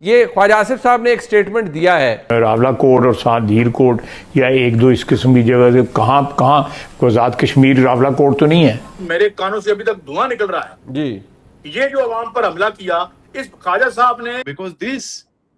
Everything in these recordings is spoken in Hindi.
ये ख्वाजा आसिफ साहब ने एक स्टेटमेंट दिया है। रावला कोट और साथ धीर कोट या एक दो इस किस्म की जगह से कहाँ आजाद कश्मीर रावला कोट तो नहीं है। मेरे कानों से अभी तक धुआं निकल रहा है जी। ये जो अवाम पर हमला किया इस ख्वाजा साहब ने, because this,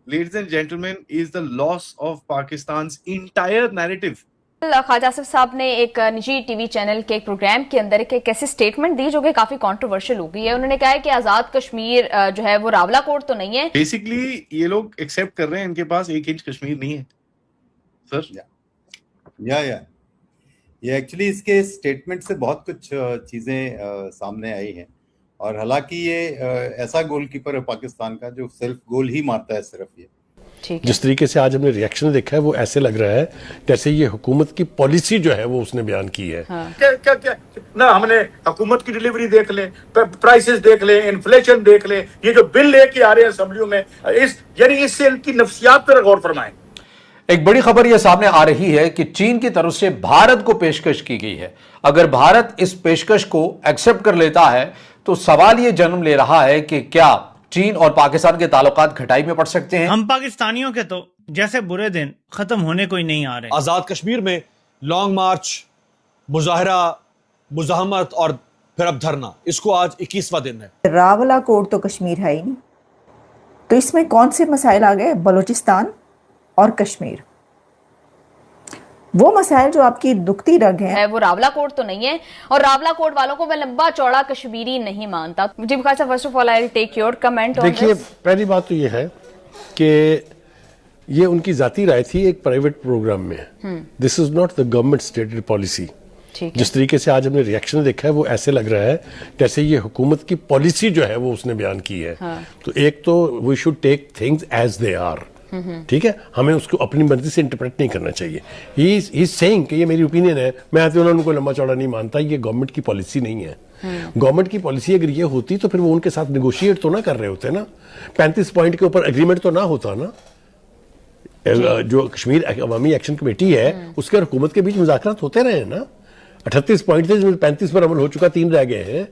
ladies and gentlemen, is the loss of Pakistan's entire narrative. Khwaja Asif साहब ने एक निजी टीवी चैनल के एक प्रोग्राम के अंदर एक ऐसी स्टेटमेंट दी जो कि काफी कंट्रोवर्शियल हो गई है। उन्होंने कहा है कि आजाद कश्मीर जो है वो रावला कोट तो नहीं है। बेसिकली ये लोग एक्सेप्ट कर रहे हैं इनके पास 1 इंच कश्मीर नहीं है सर। या ये एक्चुअली इसके स्टेटमेंट से बहुत कुछ चीजें सामने आई हैं और हालांकि ये ऐसा गोलकीपर है पाकिस्तान का जो सेल्फ गोल ही मारता है सिर्फ। ये जिस तरीके से आज हमने रिएक्शन देखा है वो ऐसे लग रहा है जैसे ये हुकूमत की पॉलिसी जो है वो उसने बयान की है। हाँ। क्या ना हमने हुकूमत की डिलीवरी देख ले, प्राइसेस देख ले, इन्फ्लेशन देख ले, ये जो बिल लेके आ रहे हैं असेंबलियों में, यानी इससे इनकी नफ्सियात पर गौर फरमाएं। एक बड़ी खबर यह सामने आ रही है कि चीन की तरफ से भारत को पेशकश की गई है। अगर भारत इस पेशकश को एक्सेप्ट कर लेता है तो सवाल यह जन्म ले रहा है कि क्या चीन और पाकिस्तान के ताल्लुकात घटाई में पड़ सकते हैं। हम पाकिस्तानियों के तो जैसे बुरे दिन खत्म होने को ही नहीं आ रहे। आजाद कश्मीर में लॉन्ग मार्च, मुजाहरा, मुजाहमत और फिर अब धरना, इसको आज 21वां दिन है। रावला कोट तो कश्मीर है ही नहीं, तो इसमें कौन से मसाइल आ गए? बलूचिस्तान और कश्मीर, वो मसाइल जो आपकी दुखती रग है। वो रावला कोट तो नहीं है और रावला कोट वालों को मैं लंबा चौड़ा कश्मीरी नहीं मानता। जी खासा, first of all I will take your comment on this. देखिए, पहली बात तो ये है कि ये उनकी जाती राय थी एक प्राइवेट प्रोग्राम में। This is not the government stated policy. जिस तरीके से आज हमने रिएक्शन देखा है वो ऐसे लग रहा है जैसे ये हुकूमत की पॉलिसी जो है वो उसने बयान की है। हाँ। तो एक तो we should take things as they are. ठीक है, हमें उसको अपनी मर्जी से इंटरप्रेट नहीं करना चाहिए। ही इज सेइंग कि ये मेरी ओपिनियन है, मैं तो उनको लंबा चौड़ा नहीं मानता, ये गवर्नमेंट की पॉलिसी नहीं है। गवर्नमेंट की पॉलिसी अगर ये होती तो फिर वो उनके साथ नेगोशिएट तो ना कर रहे होते ना, 35 पॉइंट के ऊपर एग्रीमेंट तो ना होता ना। जो कश्मीर अवामी एक्शन कमेटी है उसके और हुकूमत के बीच मुज़ाकरात होते रहे ना। 38 पॉइंट थे जिसमें 35 पर अमल हो चुका, 3 रह गए हैं।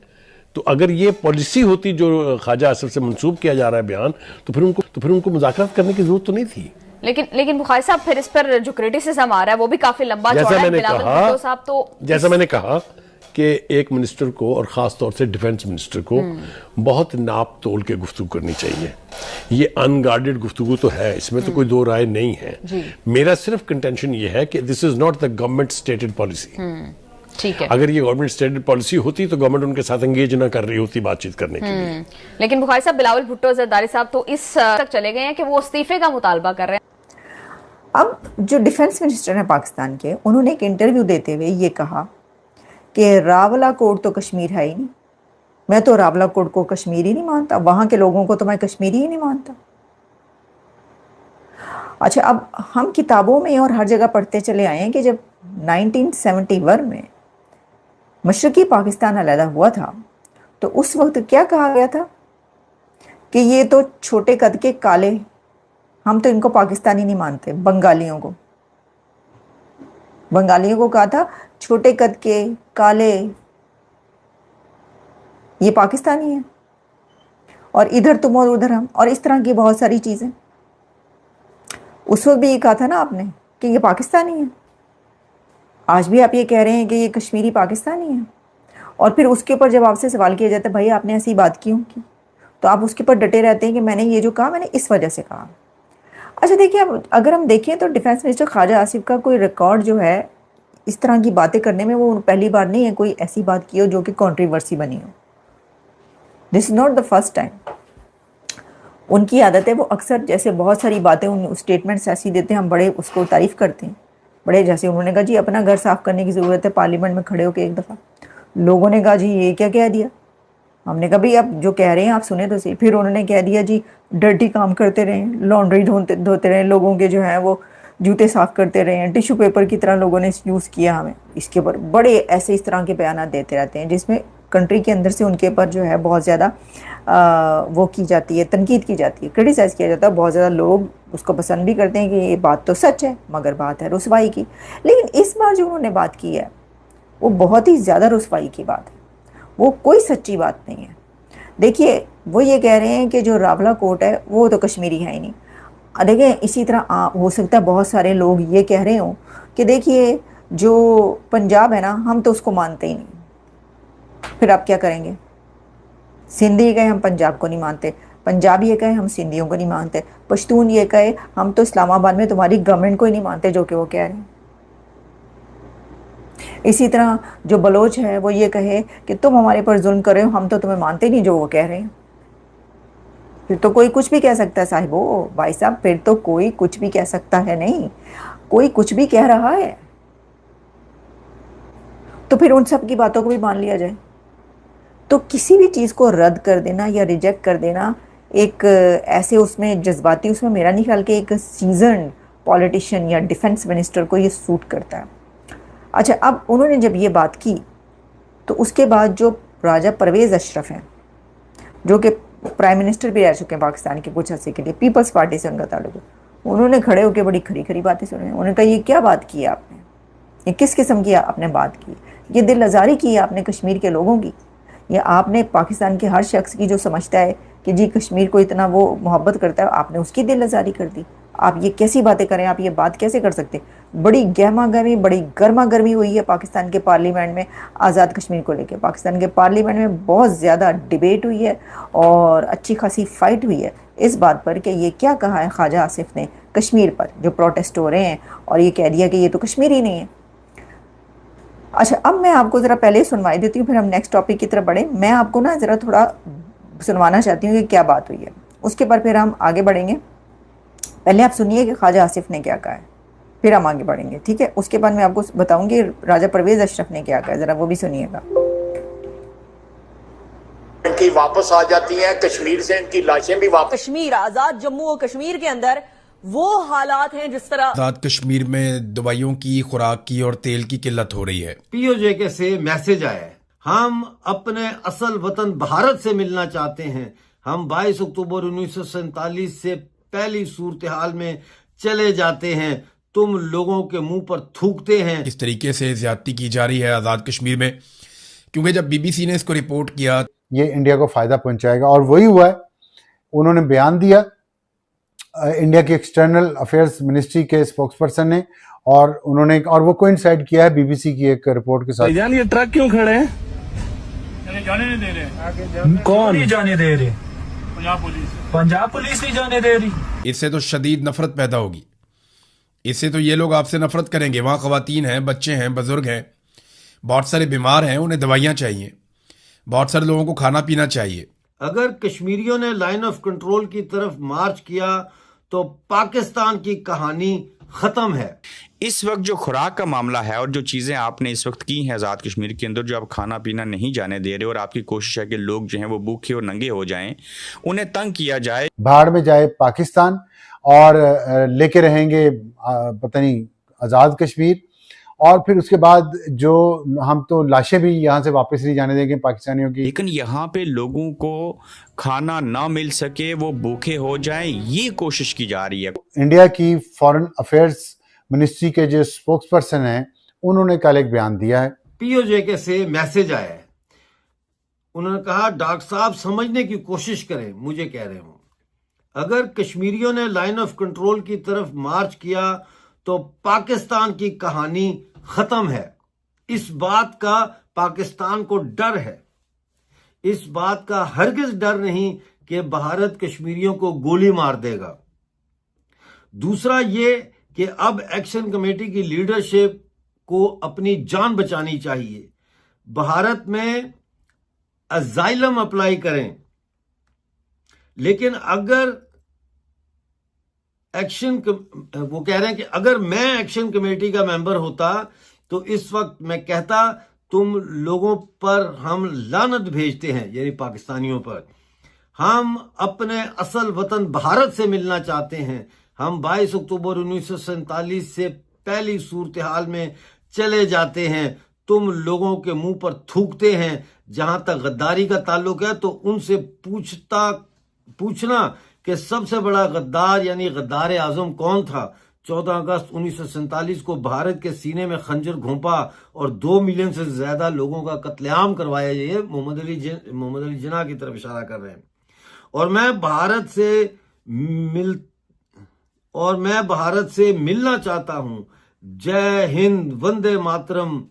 तो अगर ये पॉलिसी होती जो ख्वाजा आसिफ से मंसूब किया जा रहा है बयान, तो फिर उनको मुज़ाकरात करने की जरूरत तो नहीं थी। लेकिन बुखारी साहब, फिर इस पर जो क्रिटिसिज्म आ रहा है वो भी काफी लंबा चौड़ा है। जैसा मैंने कहा कि एक मिनिस्टर को और खास तौर से डिफेंस मिनिस्टर को बहुत नाप तोल के गुफ्तगू करनी चाहिए। ये अनगार्डेड गुफ्तगू तो है, इसमें तो कोई दो राय नहीं है। मेरा सिर्फ कंटेंशन ये है कि this is not the government stated policy. ठीक है, अगर ये गवर्नमेंट स्टेटेड पॉलिसी होती तो गवर्नमेंट उनके साथ एंगेज ना कर रही होती बातचीत करने के लिए। लेकिन बुखारी साहब, बिलावल भुट्टो जरदारी साहब तो इस तक चले गए हैं कि वो इस्तीफे का मुतालबा कर रहे हैं। अब जो डिफेंस मिनिस्टर हैं पाकिस्तान के, उन्होंने एक इंटरव्यू देते हुए ये कहा कि रावला कोट तो कश्मीर है ही नहीं, मैं तो रावला कोट को कश्मीर ही नहीं मानता, वहां के लोगों को तो मैं कश्मीरी ही नहीं मानता। अच्छा, अब हम किताबों में और हर जगह पढ़ते चले आए हैं कि जब 1971 में मशरकी पाकिस्तान अलहदा हुआ था तो उस वक्त क्या कहा गया था कि ये तो छोटे कद के काले, हम तो इनको पाकिस्तानी नहीं मानते। बंगालियों को कहा था छोटे कद के काले, ये पाकिस्तानी है, और इधर तुम और उधर हम, और इस तरह की बहुत सारी चीज़ें। उस वक्त भी ये कहा था ना आपने कि ये पाकिस्तानी है। आज भी आप ये कह रहे हैं कि ये कश्मीरी पाकिस्तानी है, और फिर उसके ऊपर जब आपसे सवाल किया जाता है भाई आपने ऐसी बात क्यों की, तो आप उसके ऊपर डटे रहते हैं कि मैंने ये जो कहा मैंने इस वजह से कहा। अच्छा देखिए, अब अगर हम देखें तो डिफेंस मिनिस्टर ख्वाजा आसिफ का कोई रिकॉर्ड जो है इस तरह की बातें करने में, वो पहली बार नहीं है कोई ऐसी बात की हो जो कि कंट्रोवर्सी बनी हो। This is not the first time. उनकी आदत है वो अक्सर जैसे बहुत सारी बातें, उन स्टेटमेंट्स ऐसी देते हैं, हम बड़े उसको तारीफ़ करते हैं। बड़े जैसे उन्होंने कहा जी अपना घर साफ़ करने की ज़रूरत है, पार्लियामेंट में खड़े होकर एक दफ़ा लोगों ने कहा जी ये क्या कह दिया। हमने कहा भाई आप जो कह रहे हैं आप सुने तो सही। फिर उन्होंने कह दिया जी डर्टी काम करते रहें, लॉन्ड्री धोते रहें, लोगों के जो है वो जूते साफ़ करते रहें, टिश्यू पेपर की तरह लोगों ने यूज़ किया हमें। इसके ऊपर बड़े ऐसे इस तरह के बयान देते रहते हैं जिसमें कंट्री के अंदर से उनके ऊपर जो है बहुत ज़्यादा वो की जाती है, तनकीद की जाती है, क्रिटिसाइज़ किया जाता है। बहुत ज़्यादा लोग उसको पसंद भी करते हैं कि ये बात तो सच है, मगर बात है रुसवाई की। लेकिन इस बार जो उन्होंने बात की है वो बहुत ही ज़्यादा रुसवाई की बात है, वो कोई सच्ची बात नहीं है। देखिए, वो ये कह रहे हैं कि जो रावला कोर्ट है वो तो कश्मीरी है ही नहीं। देखिए इसी तरह हो सकता है बहुत सारे लोग ये कह रहे हों कि देखिए जो पंजाब है ना, हम तो उसको मानते ही नहीं। फिर आप क्या करेंगे? सिंधी कहे हम पंजाब को नहीं मानते, पंजाबी ये कहे हम सिंधियों को नहीं मानते, पश्तून ये कहे हम तो इस्लामाबाद में तुम्हारी गवर्नमेंट को ही नहीं मानते, जो कि वो कह रहे हैं। इसी तरह जो बलोच है वो ये कहे कि तुम हमारे पर जुल्म कर रहे हो, हम तो तुम्हें मानते नहीं, जो वो कह रहे हैं। फिर तो कोई कुछ भी कह सकता है साहिबो, भाई साहब, फिर तो कोई कुछ भी कह सकता है। नहीं, कोई कुछ भी कह रहा है तो फिर उन सब की बातों को भी मान लिया जाए। तो किसी भी चीज़ को रद्द कर देना या रिजेक्ट कर देना एक ऐसे उसमें जज्बाती, उसमें मेरा नहीं ख्याल कि एक सीजन्ड पॉलिटिशियन या डिफेंस मिनिस्टर को ये सूट करता है। अच्छा, अब उन्होंने जब ये बात की तो उसके बाद जो राजा परवेज़ अशरफ हैं, जो कि प्राइम मिनिस्टर भी रह चुके हैं पाकिस्तान के कुछ अर्से के लिए, पीपल्स पार्टी से उनका ताल्लुक है, उन्होंने खड़े होकर बड़ी खरी खरी बातें सुनी। उन्होंने कहा ये क्या बात की आपने, ये किस किस्म की आपने बात की, ये दिल आज़ारी की आपने कश्मीर के लोगों की, या आपने पाकिस्तान के हर शख्स की जो समझता है कि जी कश्मीर को इतना वो मोहब्बत करता है, आपने उसकी दिल आज़ारी कर दी। आप ये कैसी बातें करें, आप ये बात कैसे कर सकते? बड़ी गहमा गहमी, बड़ी गर्मा गर्मी हुई है पाकिस्तान के पार्लियामेंट में आज़ाद कश्मीर को लेकर। पाकिस्तान के पार्लियामेंट में बहुत ज़्यादा डिबेट हुई है और अच्छी खासी फाइट हुई है इस बात पर कि ये क्या कहा है ख्वाजा आसिफ ने कश्मीर पर, जो प्रोटेस्ट हो रहे हैं, और ये कह दिया कि ये तो कश्मीर ही नहीं है। अच्छा, अब मैं आपको ज़रा पहले सुनवाई देती हूँ, फिर हम नेक्स्ट टॉपिक की तरफ बढ़ें। मैं आपको ना ज़रा थोड़ा सुनवाना चाहती हूँ कि क्या बात हुई है, उसके बाद फिर हम आगे बढ़ेंगे। पहले आप सुनिए कि ख्वाजा आसिफ ने क्या कहा है, फिर हम आगे बढ़ेंगे, ठीक है? उसके बाद मैं आपको बताऊंगी राजा परवेज़ अशरफ ने क्या कहा है, ज़रा वो भी सुनिएगा। इनकी वापस आ जाती हैं कश्मीर से, इनकी लाशें भी वापस। कश्मीर, आज़ाद जम्मू और कश्मीर के अंदर वो हालात हैं जिस तरह आज़ाद कश्मीर में दवाइयों की, खुराक की और तेल की किल्लत हो रही है। पीओजे के से मैसेज आया है, हम अपने असल वतन भारत से मिलना चाहते हैं। हम 22 अक्टूबर 1947 से पहली सूरत हाल में चले जाते हैं, तुम लोगों के मुंह पर थूकते हैं। इस तरीके से ज्यादती की जा रही है आज़ाद कश्मीर में, क्योंकि जब बीबीसी ने इसको रिपोर्ट किया, ये इंडिया को फायदा पहुंचाएगा, और वही हुआ है। उन्होंने बयान दिया इंडिया के एक्सटर्नल अफेयर्स मिनिस्ट्री के स्पोक्सपर्सन ने, और उन्होंने वो कोइंसाइड किया है बीबीसी की एक रिपोर्ट के साथ। ये ट्रक क्यों खड़े हैं? जाने नहीं दे रहे। कौन नहीं जाने दे रहे? पंजाब पुलिस नहीं जाने दे रही। इससे तो शदीद नफरत पैदा होगी। इससे तो ये लोग आपसे नफरत करेंगे। वहाँ खवातीन हैं, बच्चे हैं, बुजुर्ग हैं, बहुत सारे बीमार हैं, उन्हें दवाइयाँ चाहिए, बहुत सारे लोगों को खाना पीना चाहिए। अगर कश्मीरियों ने लाइन ऑफ कंट्रोल की तरफ मार्च किया तो पाकिस्तान की कहानी खत्म है। इस वक्त जो खुराक का मामला है और जो चीज़ें आपने इस वक्त की हैं आज़ाद कश्मीर के अंदर, जो आप खाना पीना नहीं जाने दे रहे, और आपकी कोशिश है कि लोग जो हैं वो भूखे और नंगे हो जाएं, उन्हें तंग किया जाए। भाड़ में जाए पाकिस्तान, और लेके रहेंगे पता नहीं आज़ाद कश्मीर, और फिर उसके बाद जो हम तो लाशें भी यहाँ से वापस नहीं जाने देंगे पाकिस्तानियों की। लेकिन यहाँ पे लोगों को खाना ना मिल सके, वो भूखे हो जाएं, ये कोशिश की जा रही है। इंडिया की फॉरेन अफेयर्स मिनिस्ट्री के जो स्पोक्सपर्सन हैं, उन्होंने कल एक बयान दिया है। पीओजे के से मैसेज आया है, उन्होंने कहा डॉक्टर साहब समझने की कोशिश करें, मुझे कह रहे हूं, अगर कश्मीरियों ने लाइन ऑफ कंट्रोल की तरफ मार्च किया तो पाकिस्तान की कहानी खत्म है। इस बात का पाकिस्तान को डर है, इस बात का हरगिज डर नहीं कि भारत कश्मीरियों को गोली मार देगा। दूसरा ये कि अब एक्शन कमेटी की लीडरशिप को अपनी जान बचानी चाहिए, भारत में अजाइलम अप्लाई करें। लेकिन अगर वो कह रहे हैं कि अगर मैं एक्शन कमेटी का मेंबर होता तो इस वक्त मैं कहता तुम लोगों पर हम लानत भेजते हैं, यानी पाकिस्तानियों पर। हम अपने असल वतन भारत से मिलना चाहते हैं। हम 22 अक्टूबर 1947 से पहली सूरत हाल में चले जाते हैं, तुम लोगों के मुंह पर थूकते हैं। जहां तक गद्दारी का ताल्लुक है तो उनसे पूछना कि सबसे बड़ा गद्दार यानी गद्दार आजम कौन था। 14 अगस्त 1947 को भारत के सीने में खंजर घोंपा और 2 मिलियन से ज्यादा लोगों का कत्लेआम करवाया। ये मोहम्मद अली जिन्ना की तरफ इशारा कर रहे हैं। और मैं भारत से मिलना चाहता हूं। जय हिंद, वंदे मातरम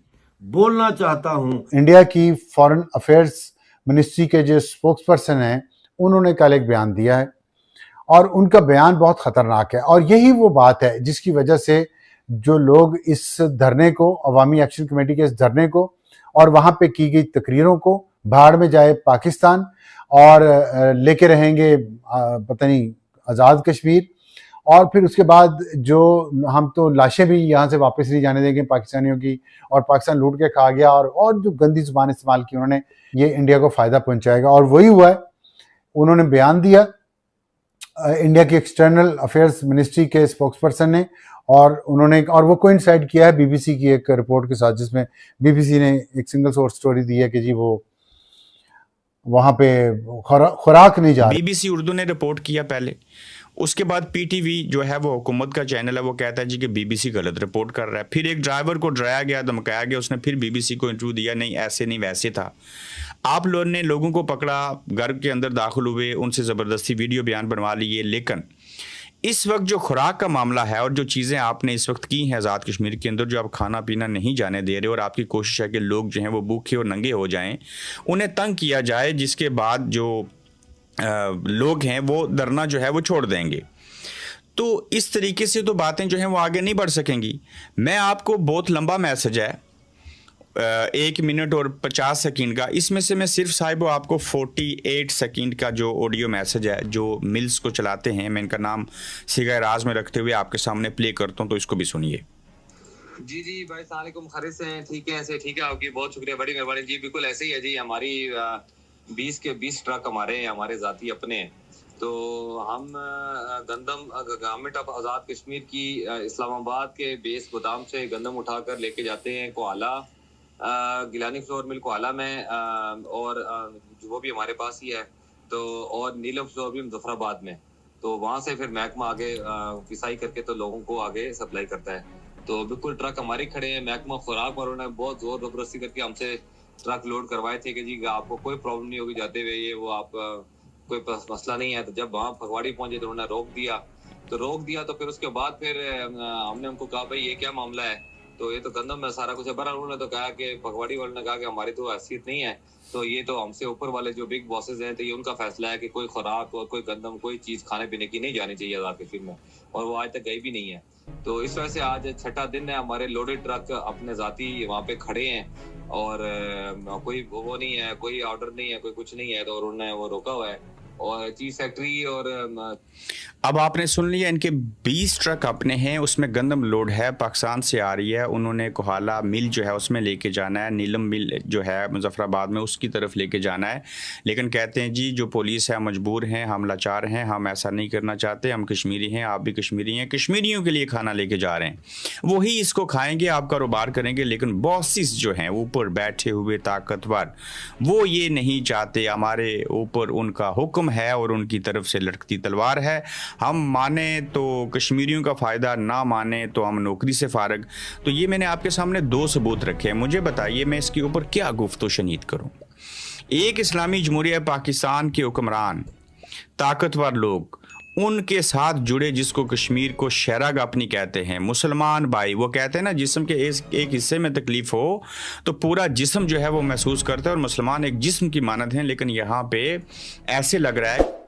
बोलना चाहता हूं। इंडिया की फॉरेन अफेयर्स मिनिस्ट्री के जो स्पोक्स पर्सन हैं, उन्होंने कल एक बयान दिया है और उनका बयान बहुत खतरनाक है। और यही वो बात है जिसकी वजह से जो लोग इस धरने को, अवामी एक्शन कमेटी के इस धरने को और वहां पे की गई तकरीरों को, भाड़ में जाए पाकिस्तान, और लेके रहेंगे पता नहीं आज़ाद कश्मीर, और फिर उसके बाद जो हम तो लाशें भी यहाँ से वापस नहीं जाने देंगे पाकिस्तानियों की, और पाकिस्तान लूट के खा गया, और जो गंदी जुबान इस्तेमाल की उन्होंने, ये इंडिया को फ़ायदा पहुंचाएगा। और वही हुआ है। उन्होंने बयान दिया इंडिया की एक्सटर्नल अफेयर्स मिनिस्ट्री के स्पोक्स पर्सन ने, और वो कोइंसाइड किया है बीबीसी की एक रिपोर्ट के साथ, जिसमें बीबीसी ने एक सिंगल सोर्स स्टोरी दी है कि जी वो वहां पे खुराक नहीं जा रही। बीबीसी उर्दू ने रिपोर्ट किया पहले, उसके बाद पीटीवी जो है वो हुकूमत का चैनल है, वो कहता है जी कि बीबीसी गलत रिपोर्ट कर रहा है। फिर एक ड्राइवर को डराया गया, धमकाया गया, उसने फिर बीबीसी को इंटरव्यू दिया, नहीं ऐसे नहीं वैसे था। आप लोगों ने लोगों को पकड़ा, घर के अंदर दाखिल हुए, उनसे ज़बरदस्ती वीडियो बयान बनवा लिए। लेकिन इस वक्त जो खुराक का मामला है और जो चीज़ें आपने इस वक्त की हैं आज़ाद कश्मीर के अंदर, जो आप खाना पीना नहीं जाने दे रहे और आपकी कोशिश है कि लोग जो हैं वो भूखे और नंगे हो जाएं, उन्हें तंग किया जाए, जिसके बाद जो लोग हैं वो धरना जो है वो छोड़ देंगे। तो इस तरीके से तो बातें जो हैं वो आगे नहीं बढ़ सकेंगी। मैं आपको बहुत लंबा मैसेज है, 1 मिनट और 50 सेकंड का, इसमें से मैं सिर्फ साहिब आपको 48 सेकंड का जो ऑडियो मैसेज है जो मिल्स को चलाते हैं, मैं इनका नाम सिगा राज में रखते हुए आपके सामने प्ले करता हूं, तो इसको भी सुनिए। जी जी भाई अस्सलाम वालेकुम, खैरियत से हैं? ठीक है, ऐसे ठीक है, आपकी बहुत शुक्रिया, बड़ी मेहरबानी जी। बिल्कुल ऐसे ही है जी, हमारी 20 के 20 ट्रक हमारे हैं, हमारे जाती अपने। तो हम गंदम गवर्नमेंट ऑफ आज़ाद कश्मीर की इस्लामाबाद के बेस गोदाम से गंदम उठाकर लेके जाते हैं कोहाला, गिलानी फ्लोर मिल कोहाला में, और वो भी हमारे पास ही है, तो और नीलम फ्लोर भी मुजफ्फराबाद में। तो वहाँ से फिर महकमा आगे पिसाई करके तो लोगों को आगे सप्लाई करता है। तो बिल्कुल ट्रक हमारे खड़े हैं, महकमा खुराक वालों ने बहुत जोर जबरदस्ती करके हमसे ट्रक लोड करवाए थे कि जी आपको कोई प्रॉब्लम नहीं होगी जाते हुए, ये वो आप कोई मसला नहीं है। तो जब वहाँ फगवाड़ी पहुंचे तो उन्होंने रोक दिया, तो फिर उसके बाद फिर हमने उनको कहा भाई ये क्या मामला है, तो ये तो गंदम में सारा कुछ है। बहरहाल उन्होंने तो कहा कि फगवाड़ी वालों ने कहा कि हमारी तो हैसियत नहीं है, तो ये तो हमसे ऊपर वाले जो बिग बॉसेस हैं, तो ये उनका फैसला है कि कोई खुराक और कोई गंदम कोई चीज़ खाने पीने की नहीं जानी चाहिए आज़ाद कश्मीर में, और वो आज तक गई भी नहीं है। तो इस वजह से आज 6ठा दिन है, हमारे लोडेड ट्रक अपने जाती वहाँ पे खड़े हैं, और कोई वो नहीं है, कोई ऑर्डर नहीं है, कोई कुछ नहीं है, तो उन्होंने वो रोका हुआ है। और चीज फैक्ट्री और अब आपने सुन लिया, इनके 20 ट्रक अपने हैं, उसमें गंदम लोड है, पाकिस्तान से आ रही है। उन्होंने कोहाला मिल जो है उसमें लेके जाना है, नीलम मिल जो है मुजफ्फराबाद में उसकी तरफ लेके जाना है। लेकिन कहते हैं जी जो पुलिस है मजबूर हैं, हम लाचार हैं, हम ऐसा नहीं करना चाहते, हम कश्मीरी हैं, आप भी कश्मीरी हैं, कश्मीरियों के लिए खाना लेके जा रहे हैं, वही इसको खाएंगे, आप कारोबार करेंगे। लेकिन बॉसिस जो हैं ऊपर बैठे हुए ताकतवर, वो ये नहीं चाहते, हमारे ऊपर उनका हुक्म है और उनकी तरफ से लटकती तलवार है। हम माने तो कश्मीरियों का फ़ायदा, ना माने तो हम नौकरी से फारग। तो ये मैंने आपके सामने 2 सबूत रखे हैं, मुझे बताइए मैं इसके ऊपर क्या गुफ्तो शनीद करूं। एक इस्लामी जमहूरिया पाकिस्तान के हुक्मरान, ताकतवर लोग, उनके साथ जुड़े जिसको कश्मीर को शहराग अपनी कहते हैं, मुसलमान भाई, वो कहते हैं ना जिस्म के एक हिस्से में तकलीफ हो तो पूरा जिस्म जो है वो महसूस करता है, और मुसलमान एक जिस्म की मानद हैं। लेकिन यहाँ पे ऐसे लग रहा है